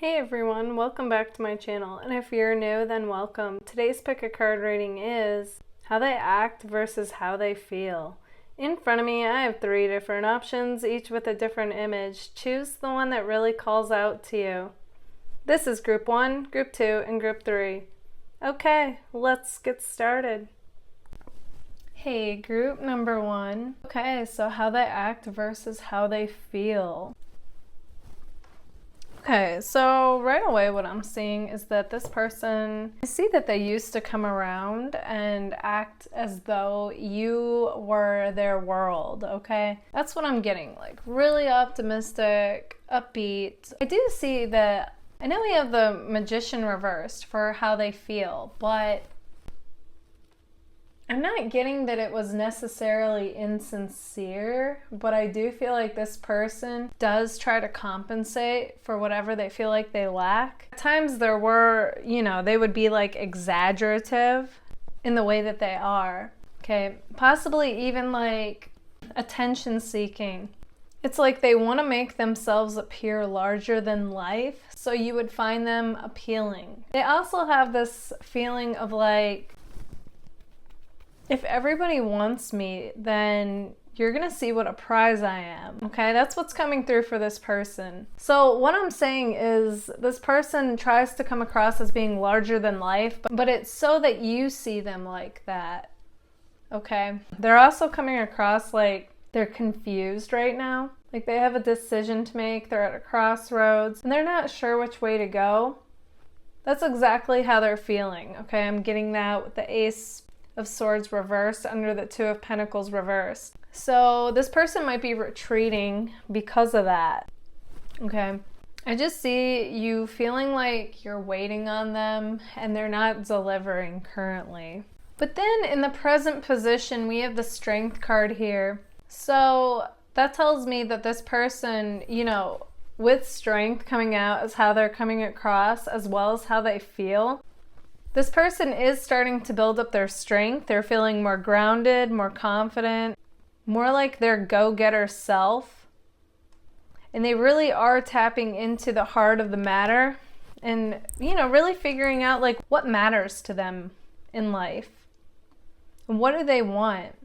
Hey everyone, welcome back to my channel, and if you're new, then welcome. Today's pick a card reading is how they act versus how they feel. In front of me, I have 3 different options, each with a different image. Choose the one that really calls out to you. This is Group 1, Group 2, and Group 3. Okay, let's get started. Hey, Group number 1. Okay, so how they act versus how they feel. Okay, so right away what I'm seeing is that this person, I see that they used to come around and act as though you were their world, okay? That's what I'm getting, like really optimistic, upbeat. I do see that, I know we have the Magician reversed for how they feel, but I'm not getting that it was necessarily insincere, but I do feel like this person does try to compensate for whatever they feel like they lack. At times there were, they would be like exaggerative in the way that they are. Okay, possibly even like attention seeking. It's like they want to make themselves appear larger than life, so you would find them appealing. They also have this feeling of like, if everybody wants me, then you're gonna see what a prize I am, okay? That's what's coming through for this person. So what I'm saying is this person tries to come across as being larger than life, but it's so that you see them like that, okay? They're also coming across like they're confused right now. Like they have a decision to make, they're at a crossroads, and they're not sure which way to go. That's exactly how they're feeling, okay? I'm getting that with the Ace of Swords reversed under the Two of Pentacles reversed. So this person might be retreating because of that, okay? I just see you feeling like you're waiting on them and they're not delivering currently. But then in the present position, we have the Strength card here. So that tells me that this person, with strength coming out as how they're coming across as well as how they feel, this person is starting to build up their strength. They're feeling more grounded, more confident, more like their go-getter self. And they really are tapping into the heart of the matter and, really figuring out like what matters to them in life. And what do they want,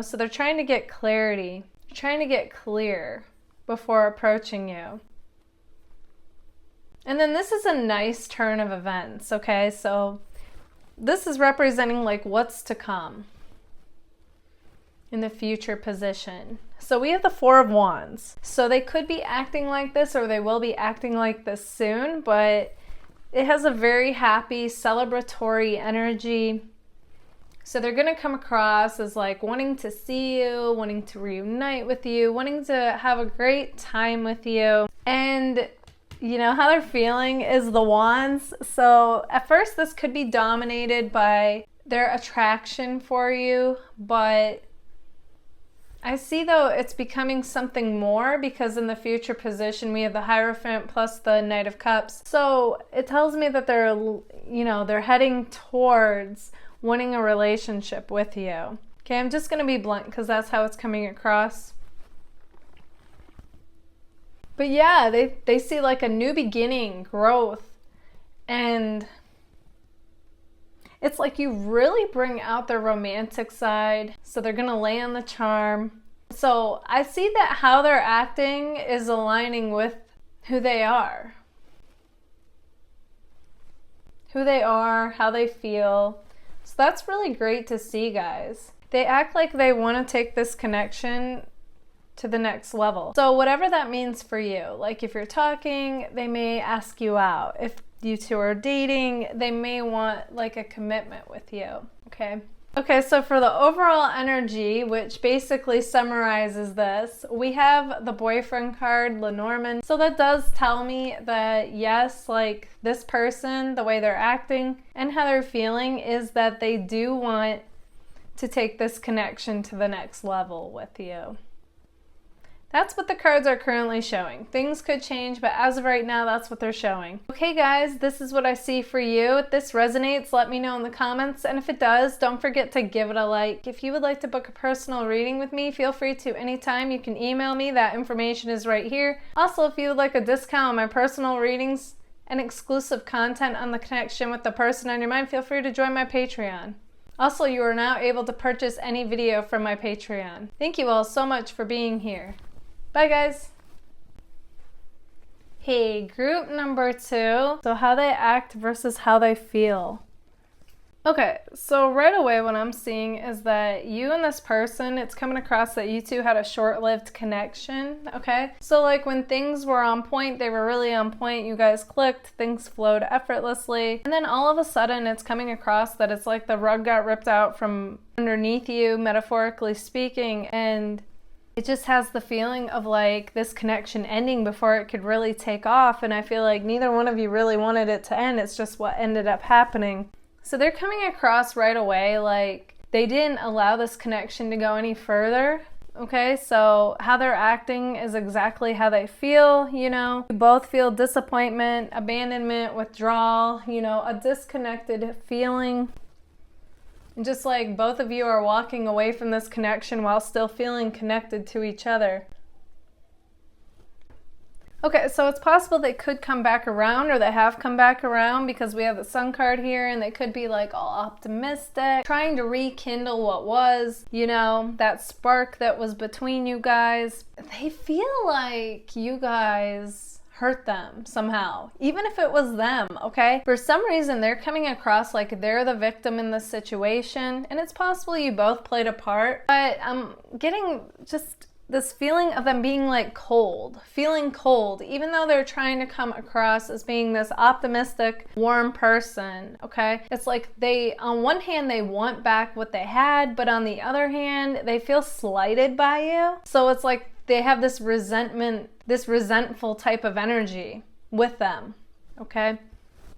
So they're trying to get clarity, trying to get clear before approaching you. And then this is a nice turn of events, okay? So this is representing like what's to come in the future position. So we have the Four of Wands. So they could be acting like this or they will be acting like this soon, but it has a very happy, celebratory energy. So they're going to come across as like wanting to see you, wanting to reunite with you, wanting to have a great time with you. And how they're feeling is the Wands. So at first this could be dominated by their attraction for you, but I see though it's becoming something more because in the future position we have the Hierophant plus the Knight of Cups. So it tells me that they're heading towards wanting a relationship with you. Okay, I'm just going to be blunt because that's how it's coming across. But yeah, they see like a new beginning, growth, and it's like you really bring out their romantic side, so they're gonna lay on the charm. So I see that how they're acting is aligning with who they are. Who they are, how they feel. So that's really great to see, guys. They act like they want to take this connection to the next level. So whatever that means for you, like if you're talking, they may ask you out. If you two are dating, they may want like a commitment with you, okay? Okay, so for the overall energy, which basically summarizes this, we have the Boyfriend card, Lenormand. So that does tell me that yes, like this person, the way they're acting and how they're feeling is that they do want to take this connection to the next level with you. That's what the cards are currently showing. Things could change, but as of right now, that's what they're showing. Okay guys, this is what I see for you. If this resonates, let me know in the comments. And if it does, don't forget to give it a like. If you would like to book a personal reading with me, feel free to anytime. You can email me. That information is right here. Also, if you would like a discount on my personal readings, and exclusive content on the connection with the person on your mind, feel free to join my Patreon. Also, you are now able to purchase any video from my Patreon. Thank you all so much for being here. Bye, guys. Hey, group number 2. So how they act versus how they feel. Okay, so right away what I'm seeing is that you and this person, it's coming across that you two had a short-lived connection, okay? So like when things were on point, they were really on point, you guys clicked, things flowed effortlessly, and then all of a sudden it's coming across that it's like the rug got ripped out from underneath you, metaphorically speaking, and it just has the feeling of like this connection ending before it could really take off, and I feel like neither one of you really wanted it to end, it's just what ended up happening. So they're coming across right away like they didn't allow this connection to go any further, okay? So how they're acting is exactly how they feel, you know? You both feel disappointment, abandonment, withdrawal, you know, a disconnected feeling. And just like both of you are walking away from this connection while still feeling connected to each other. Okay, so it's possible they could come back around, or they have come back around, because we have the Sun card here, and they could be like all optimistic, trying to rekindle what was, you know, that spark that was between you guys. They feel like you guys hurt them somehow, even if it was them, okay? For some reason, they're coming across like they're the victim in this situation, and it's possible you both played a part, but I'm getting just this feeling of them being like cold, feeling cold, even though they're trying to come across as being this optimistic, warm person, okay? It's like they, on one hand, they want back what they had, but on the other hand, they feel slighted by you. So it's like they have this resentment, this resentful type of energy with them, okay?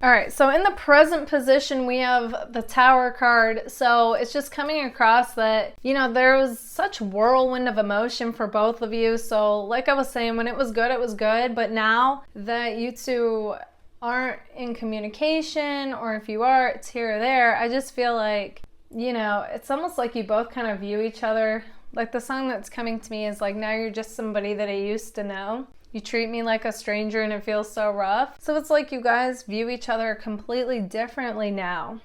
All right, so in the present position, we have the Tower card. So it's just coming across that, you know, there was such whirlwind of emotion for both of you. So like I was saying, when it was good, but now that you two aren't in communication, or if you are, it's here or there, I just feel like, you know, it's almost like you both kind of view each other. Like the song that's coming to me is like, now you're just somebody that I used to know. You treat me like a stranger and it feels so rough. So it's like you guys view each other completely differently now.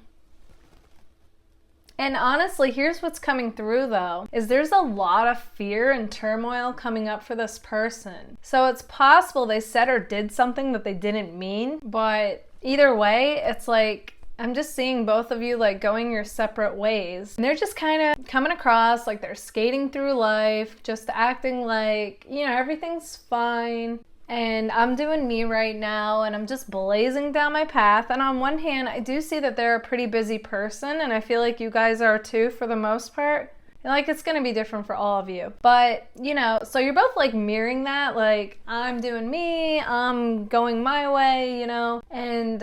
And honestly, here's what's coming through though, is there's a lot of fear and turmoil coming up for this person. So it's possible they said or did something that they didn't mean, but either way, it's like, I'm just seeing both of you like going your separate ways. And they're just kind of coming across like they're skating through life, just acting like, you know, everything's fine. And I'm doing me right now, and I'm just blazing down my path. And on one hand, I do see that they're a pretty busy person, and I feel like you guys are too for the most part. Like, it's gonna be different for all of you. But, you know, so you're both like mirroring that, like, I'm doing me, I'm going my way, you know, and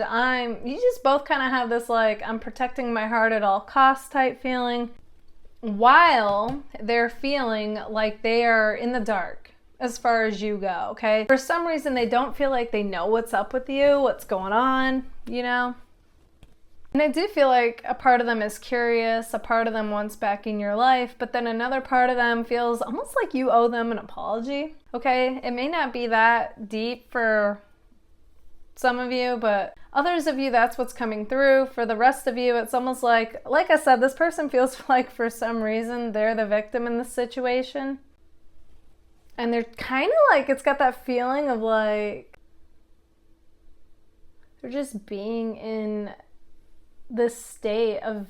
you just both kind of have this like, I'm protecting my heart at all costs type feeling, while they're feeling like they are in the dark as far as you go, okay? For some reason, they don't feel like they know what's up with you, what's going on, you know? And I do feel like a part of them is curious, a part of them wants back in your life, but then another part of them feels almost like you owe them an apology, okay? It may not be that deep for some of you, but others of you, that's what's coming through. For the rest of you, it's almost like I said, this person feels like for some reason they're the victim in this situation. And they're kind of like, it's got that feeling of like, they're just being in this state of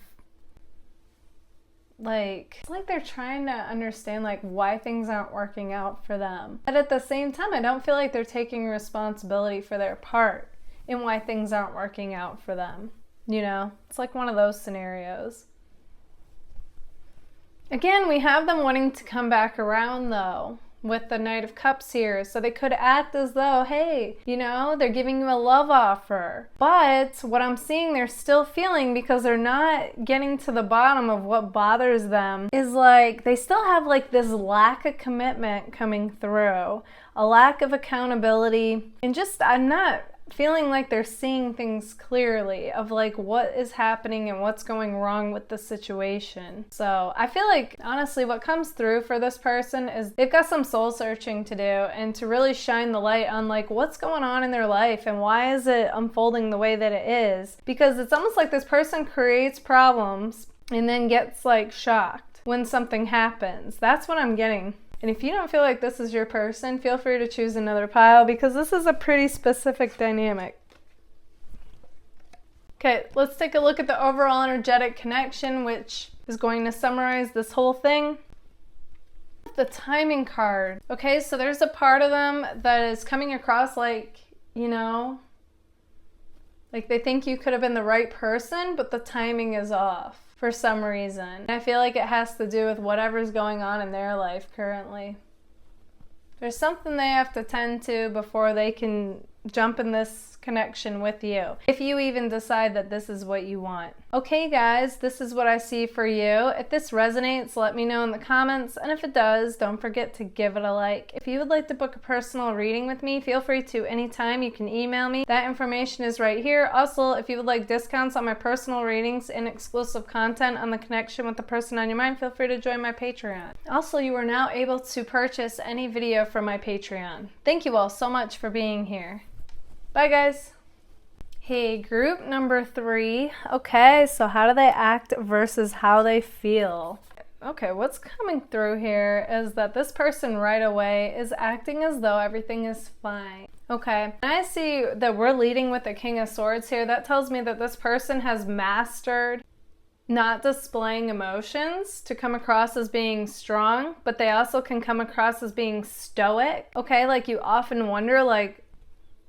like, it's like they're trying to understand like why things aren't working out for them. But at the same time, I don't feel like they're taking responsibility for their part in why things aren't working out for them. You know, it's like one of those scenarios. Again, we have them wanting to come back around though, with the Knight of Cups here. So they could act as though, hey, you know, they're giving you a love offer. But what I'm seeing they're still feeling, because they're not getting to the bottom of what bothers them, is like they still have like this lack of commitment coming through, a lack of accountability, and just, I'm not feeling like they're seeing things clearly of like what is happening and what's going wrong with the situation. So I feel like honestly what comes through for this person is they've got some soul searching to do and to really shine the light on like what's going on in their life and why is it unfolding the way that it is. Because it's almost like this person creates problems and then gets like shocked when something happens. That's what I'm getting. And if you don't feel like this is your person, feel free to choose another pile because this is a pretty specific dynamic. Okay, let's take a look at the overall energetic connection, which is going to summarize this whole thing. The timing card. Okay, so there's a part of them that is coming across like, you know, like they think you could have been the right person, but the timing is off for some reason. I feel like it has to do with whatever's going on in their life currently. There's something they have to tend to before they can jump in this connection with you, if you even decide that this is what you want. Okay guys, this is what I see for you. If this resonates, let me know in the comments, and if it does, don't forget to give it a like. If you would like to book a personal reading with me, feel free to anytime. You can email me. That information is right here. Also, if you would like discounts on my personal readings and exclusive content on the connection with the person on your mind, feel free to join my Patreon. Also, you are now able to purchase any video from my Patreon. Thank you all so much for being here. Bye guys. Hey, group number 3. Okay, so how do they act versus how they feel? Okay, what's coming through here is that this person right away is acting as though everything is fine. Okay, and I see that we're leading with the King of Swords here. That tells me that this person has mastered not displaying emotions to come across as being strong, but they also can come across as being stoic. Okay, like you often wonder, like,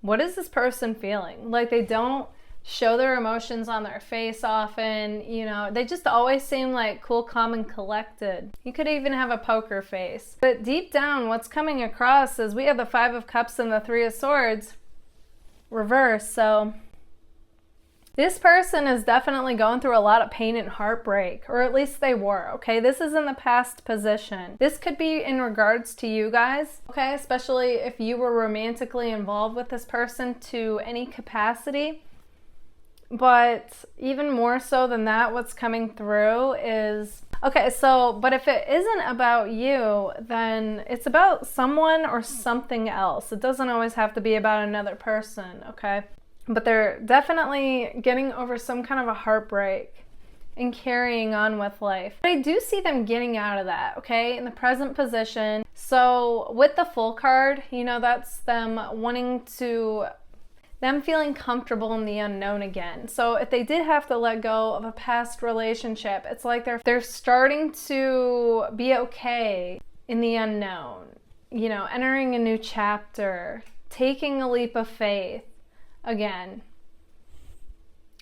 what is this person feeling? Like they don't show their emotions on their face often, you know, they just always seem like cool, calm, and collected. You could even have a poker face. But deep down, what's coming across is we have the 5 of Cups and the 3 of Swords reversed. So this person is definitely going through a lot of pain and heartbreak, or at least they were, okay? This is in the past position. This could be in regards to you guys, okay? Especially if you were romantically involved with this person to any capacity. But even more so than that, what's coming through is, okay, so, but if it isn't about you, then it's about someone or something else. It doesn't always have to be about another person, okay? But they're definitely getting over some kind of a heartbreak and carrying on with life. But I do see them getting out of that, okay, in the present position. So with the Full card, you know, that's them wanting to, them feeling comfortable in the unknown again. So if they did have to let go of a past relationship, it's like they're starting to be okay in the unknown, you know, entering a new chapter, taking a leap of faith again.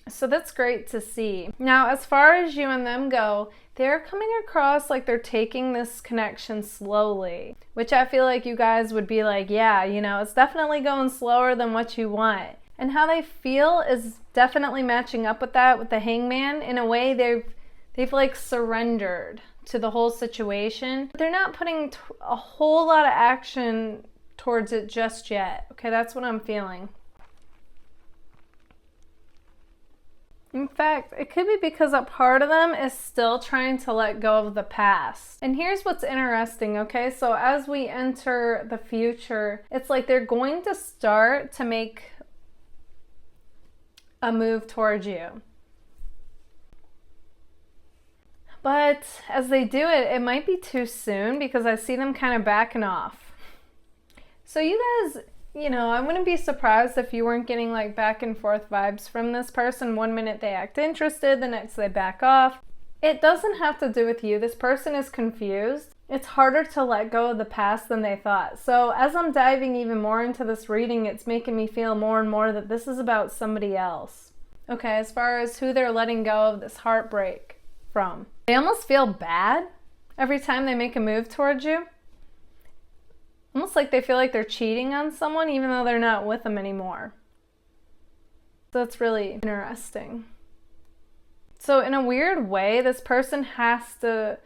So that's great to see. Now, as far as you and them go, they're coming across like they're taking this connection slowly, which I feel like you guys would be like, yeah, you know, it's definitely going slower than what you want. And how they feel is definitely matching up with that, with the Hangman. In a way, they've like surrendered to the whole situation. They're not putting a whole lot of action towards it just yet. Okay, that's what I'm feeling. In fact, it could be because a part of them is still trying to let go of the past. And here's what's interesting, okay? So as we enter the future, it's like they're going to start to make a move towards you. But as they do it, it might be too soon because I see them kind of backing off. So you guys, you know, I wouldn't be surprised if you weren't getting like back and forth vibes from this person. One minute they act interested, the next they back off. It doesn't have to do with you. This person is confused. It's harder to let go of the past than they thought. So as I'm diving even more into this reading, it's making me feel more and more that this is about somebody else. Okay, as far as who they're letting go of this heartbreak from. They almost feel bad every time they make a move towards you. Almost like they feel like they're cheating on someone even though they're not with them anymore. So it's really interesting. So in a weird way, this person has to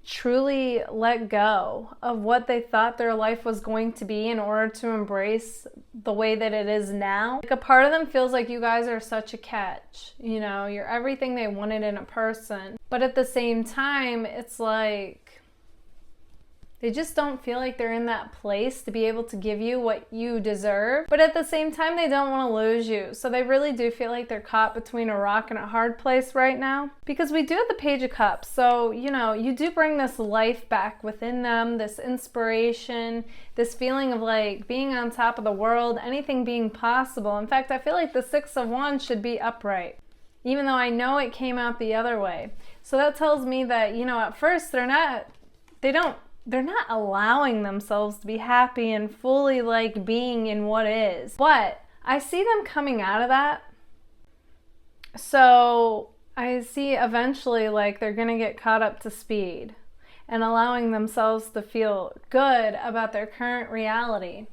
truly let go of what they thought their life was going to be in order to embrace the way that it is now. Like, a part of them feels like you guys are such a catch. You know, you're everything they wanted in a person. But at the same time, it's like they just don't feel like they're in that place to be able to give you what you deserve. But at the same time, they don't want to lose you. So they really do feel like they're caught between a rock and a hard place right now. Because we do have the Page of Cups. So, you know, you do bring this life back within them, this inspiration, this feeling of like being on top of the world, anything being possible. In fact, I feel like the Six of Wands should be upright, even though I know it came out the other way. So that tells me that, you know, at first they're not allowing themselves to be happy and fully like being in what is. But I see them coming out of that. So I see eventually like they're gonna get caught up to speed and allowing themselves to feel good about their current reality.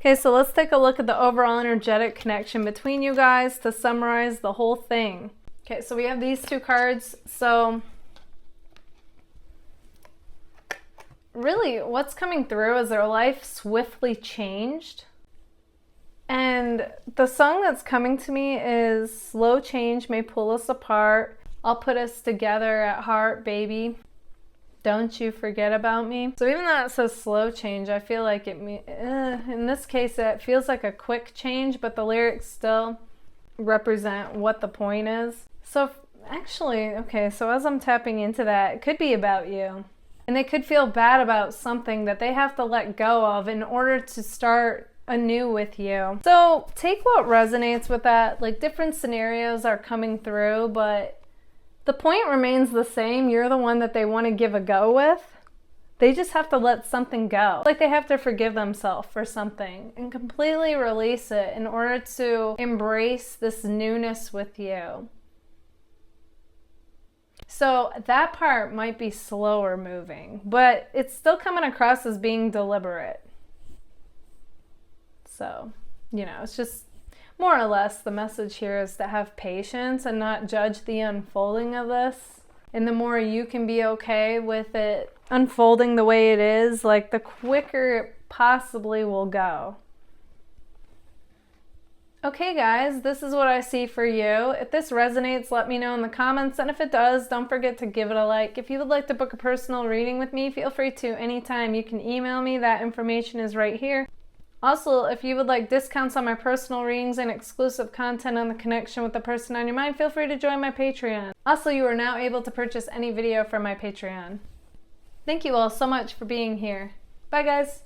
Okay, so let's take a look at the overall energetic connection between you guys to summarize the whole thing. Okay, so we have these two cards. So really, what's coming through is their life swiftly changed. And the song that's coming to me is Slow Change May Pull Us Apart. I'll put us together at heart, baby. Don't you forget about me. So even though it says slow change, I feel like in this case, it feels like a quick change, but the lyrics still represent what the point is. So actually, okay, so as I'm tapping into that, it could be about you. And they could feel bad about something that they have to let go of in order to start anew with you. So take what resonates with that. Like, different scenarios are coming through, but the point remains the same. You're the one that they want to give a go with. They just have to let something go. Like, they have to forgive themselves for something and completely release it in order to embrace this newness with you. So that part might be slower moving, but it's still coming across as being deliberate. So, you know, it's just more or less the message here is to have patience and not judge the unfolding of this. And the more you can be okay with it unfolding the way it is, like, the quicker it possibly will go. Okay guys, this is what I see for you. If this resonates, let me know in the comments, and if it does, don't forget to give it a like. If you would like to book a personal reading with me, feel free to anytime. You can email me, that information is right here. Also, if you would like discounts on my personal readings and exclusive content on the connection with the person on your mind, feel free to join my Patreon. Also, you are now able to purchase any video from my Patreon. Thank you all so much for being here. Bye guys!